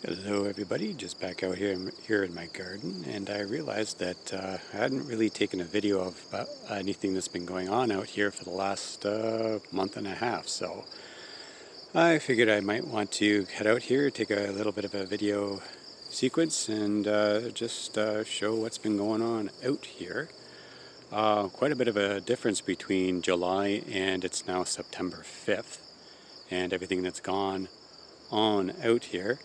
Hello everybody, just back out here in my garden, and I realized that I hadn't really taken a video of anything that's been going on out here for the last month and a half, so I figured I might want to head out here, take a little bit of a video sequence, and just show what's been going on out here. Quite a bit of a difference between July and it's now September 5th, and everything that's gone on out here.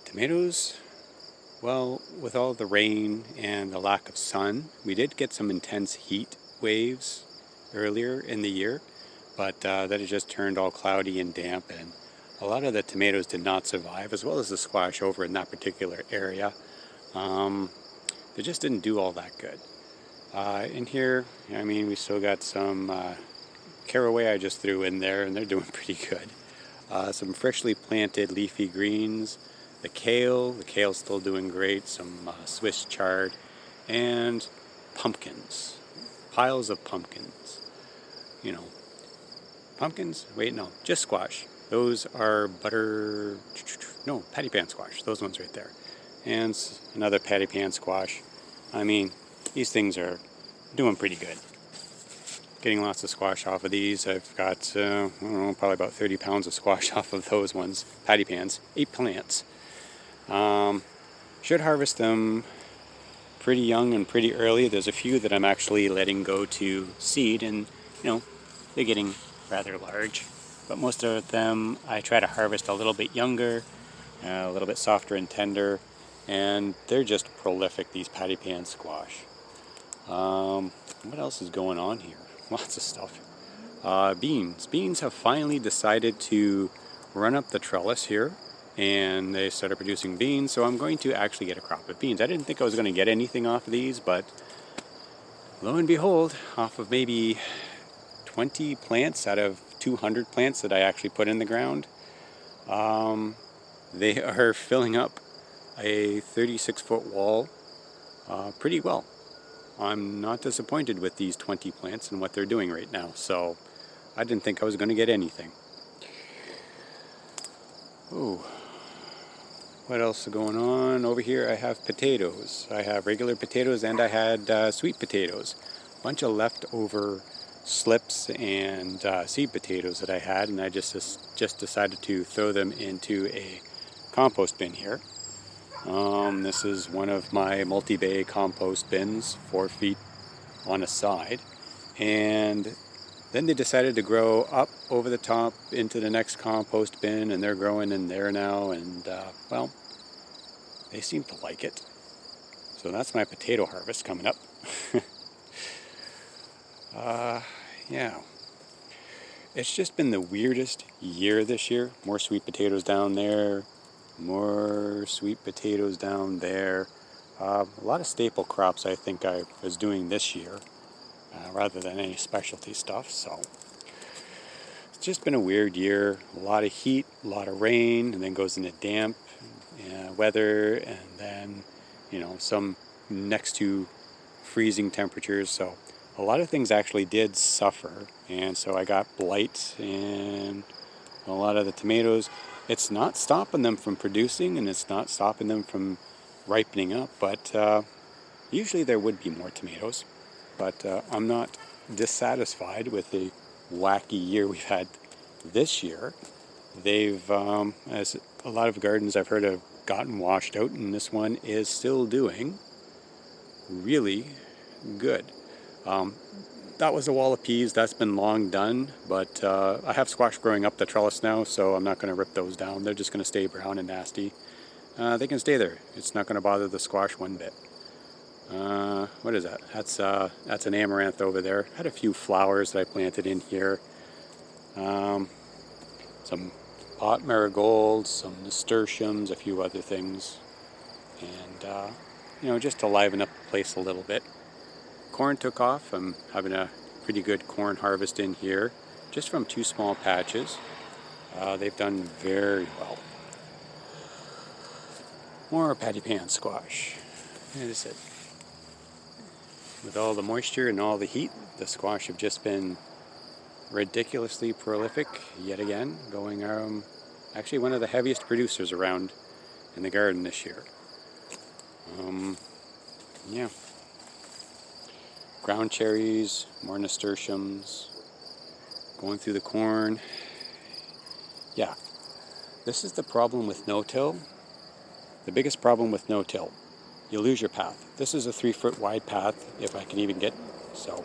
Tomatoes, well, with all the rain and the lack of sun, we did get some intense heat waves earlier in the year, but that had just turned all cloudy and damp, and a lot of the tomatoes did not survive, as well as the squash over in that particular area. They just didn't do all that good. In here, I mean, we still got some caraway I just threw in there, and they're doing pretty good. Some freshly planted leafy greens, the kale's still doing great, some Swiss chard, and pumpkins, piles of pumpkins. You know, pumpkins? Wait, no, just squash. Those are patty pan squash, those ones right there. And another patty pan squash. I mean, these things are doing pretty good. Getting lots of squash off of these. I've got, I don't know, probably about 30 pounds of squash off of those ones, patty pans, 8 plants. Should harvest them pretty young and pretty early. There's a few that I'm actually letting go to seed, and they're getting rather large. But most of them I try to harvest a little bit younger, a little bit softer and tender, and they're just prolific, these patty pan squash. What else is going on here? Lots of stuff. Beans. Beans have finally decided to run up the trellis here, and they started producing beans, so I'm going to actually get a crop of beans. I didn't think I was going to get anything off of these, but lo and behold, off of maybe 20 plants out of 200 plants that I actually put in the ground, they are filling up a 36-foot wall pretty well. I'm not disappointed with these 20 plants and what they're doing right now, so I didn't think I was going to get anything. Oh, what else is going on? Over here I have potatoes. I have regular potatoes, and I had sweet potatoes. A bunch of leftover slips and seed potatoes that I had, and I just decided to throw them into a compost bin here. This is one of my multi-bay compost bins, 4 feet on a side, and then they decided to grow up over the top into the next compost bin, and they're growing in there now, and well, they seem to like it. So that's my potato harvest coming up. Yeah, it's just been the weirdest year this year. More sweet potatoes down there, more sweet potatoes down there. A lot of staple crops I think I was doing this year, rather than any specialty stuff. So it's just been a weird year. A lot of heat, a lot of rain, and then goes into damp weather, and then some next to freezing temperatures. So a lot of things actually did suffer, and so I got blight in a lot of the tomatoes. It's not stopping them from producing, and it's not stopping them from ripening up, but usually there would be more tomatoes. But I'm not dissatisfied with the wacky year we've had this year. They've, as a lot of gardens I've heard have gotten washed out, and this one is still doing really good. That was a wall of peas. That's been long done, but I have squash growing up the trellis now, so I'm not going to rip those down. They're just going to stay brown and nasty. They can stay there. It's not going to bother the squash one bit. What is that? That's an amaranth over there. I had a few flowers that I planted in here. Some pot marigolds, some nasturtiums, a few other things, and just to liven up the place a little bit. Corn took off. I'm having a pretty good corn harvest in here, just from 2 small patches. They've done very well. More patty pan squash. That is it. With all the moisture and all the heat, the squash have just been ridiculously prolific yet again, going Actually one of the heaviest producers around in the garden this year. Yeah. Ground cherries, more nasturtiums, going through the corn. Yeah, this is the problem with no-till. The biggest problem with no-till. You lose your path. This is a 3-foot wide path, if I can even get, so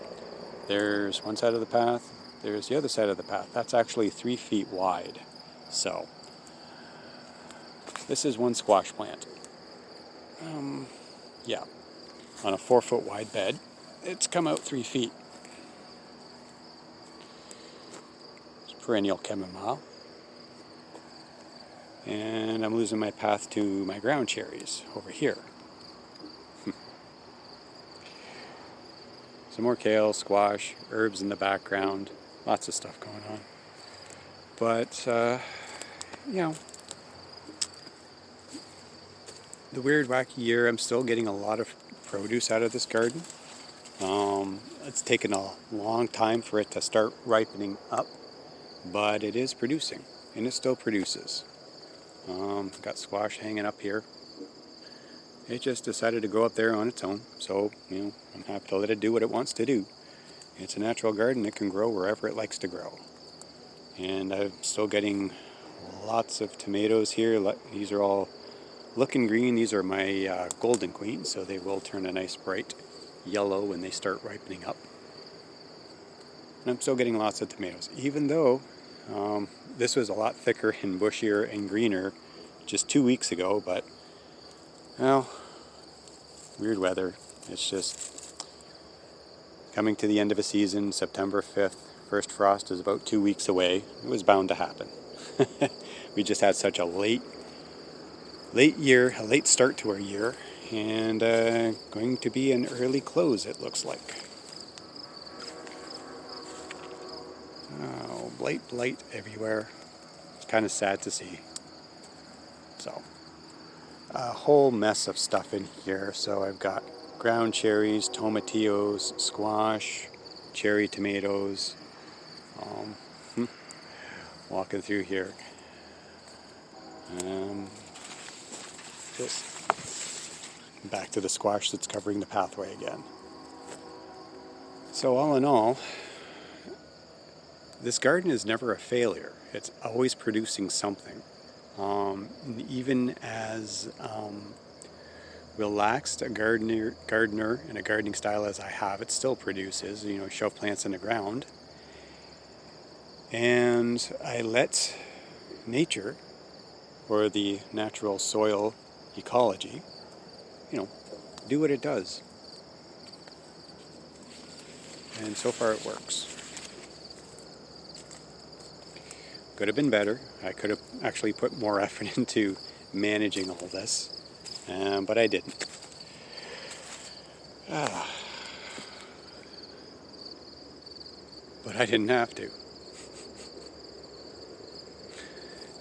there's one side of the path, there's the other side of the path. That's actually 3 feet wide. So, this is one squash plant. Yeah, on a 4-foot wide bed. It's come out 3 feet. It's perennial chamomile. And I'm losing my path to my ground cherries over here. Some more kale, squash, herbs in the background. Lots of stuff going on. But, you know, the weird, wacky year, I'm still getting a lot of produce out of this garden. It's taken a long time for it to start ripening up, but it is producing, and it still produces. Got squash hanging up here. It just decided to grow up there on its own, so, you know, I'm happy to let it do what it wants to do. It's a natural garden. It can grow wherever it likes to grow. And I'm still getting lots of tomatoes here. These are all looking green. These are my golden queens, so they will turn a nice bright yellow when they start ripening up. And I'm still getting lots of tomatoes, even though this was a lot thicker and bushier and greener just 2 weeks ago, but, well, weird weather. It's just coming to the end of a season, September 5th. First frost is about 2 weeks away. It was bound to happen. We just had such a late year, a late start to our year, and going to be an early close, it looks like. Oh, blight everywhere. It's kind of sad to see. So, a whole mess of stuff in here. So I've got ground cherries, tomatillos, squash, cherry tomatoes. Walking through here. Just back to the squash that's covering the pathway again. So all in all, this garden is never a failure. It's always producing something. Even as relaxed a gardener and a gardening style as I have, it still produces, you know, shelf plants in the ground. And I let nature, or the natural soil ecology, you know, do what it does. And so far it works. Could have been better. I could have actually put more effort into managing all this, but I didn't. But I didn't have to.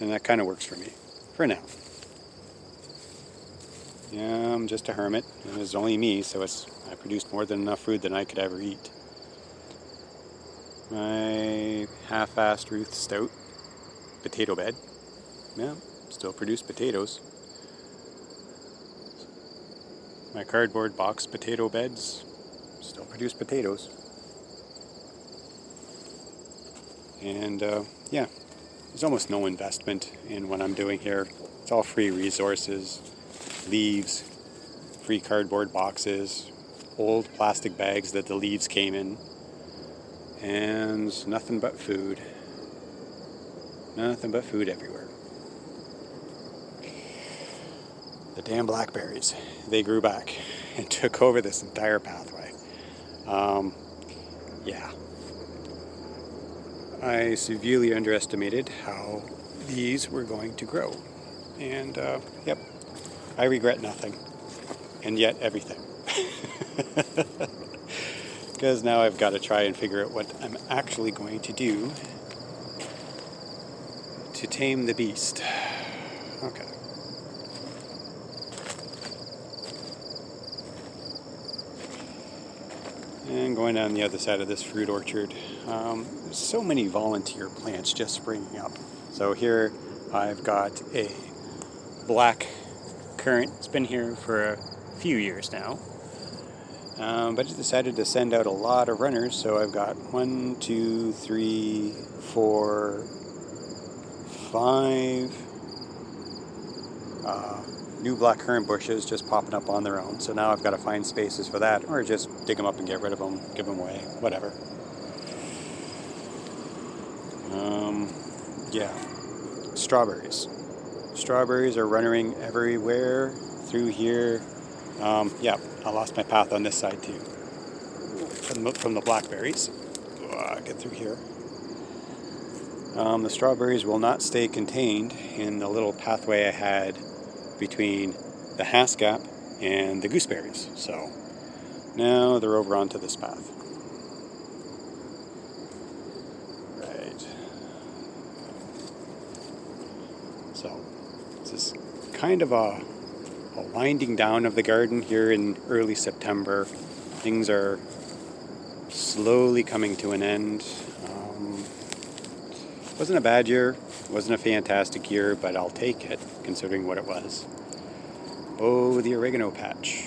And that kind of works for me, for now. Yeah, I'm just a hermit, and it's only me, so I produced more than enough food than I could ever eat. My half-assed Ruth Stout potato bed, yeah, still produced potatoes. My cardboard box potato beds still produce potatoes. And yeah, there's almost no investment in what I'm doing here. It's all free resources, leaves, free cardboard boxes, old plastic bags that the leaves came in, and nothing but food. Nothing but food everywhere. The damn blackberries, they grew back and took over this entire pathway. Yeah. I severely underestimated how these were going to grow. And, yep, I regret nothing. And yet everything. Because now I've got to try and figure out what I'm actually going to do to tame the beast. Okay. And going down the other side of this fruit orchard, so many volunteer plants just springing up. So here I've got a black currant. It's been here for a few years now. But it decided to send out a lot of runners, so I've got 1, 2, 3, 4, 5 new black currant bushes just popping up on their own. So now I've got to find spaces for that, or just dig them up and get rid of them, give them away, whatever. Yeah, strawberries. Strawberries are running everywhere through here. Yeah, I lost my path on this side too. From the blackberries. Get through here. The strawberries will not stay contained in the little pathway I had between the Haskap and the gooseberries. So now they're over onto this path. Right. So this is kind of a winding down of the garden here in early September. Things are slowly coming to an end. Wasn't a bad year, wasn't a fantastic year, but I'll take it considering what it was. Oh, the oregano patch.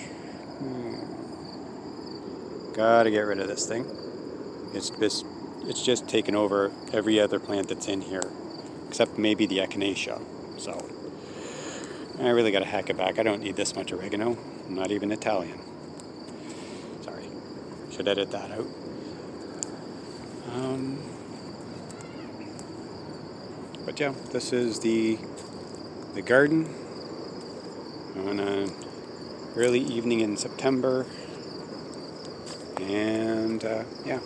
Gotta get rid of this thing. It's just taken over every other plant that's in here, except maybe the echinacea. So I really gotta hack it back. I don't need this much oregano. I'm not even Italian. Sorry, should edit that out. But yeah, this is the garden on an early evening in September, and yeah,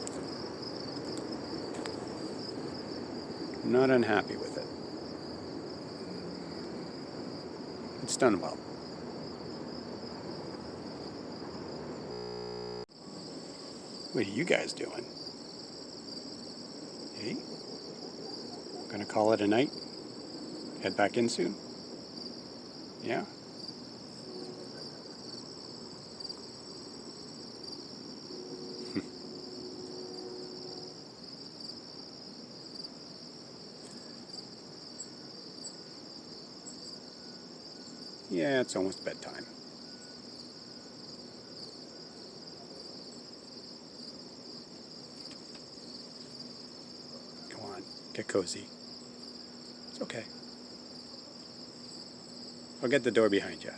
not unhappy with it. It's done well. What are you guys doing? Hey? Gonna call it a night? Head back in soon? Yeah? Yeah, it's almost bedtime. Come on, get cozy. It's okay. I'll get the door behind you.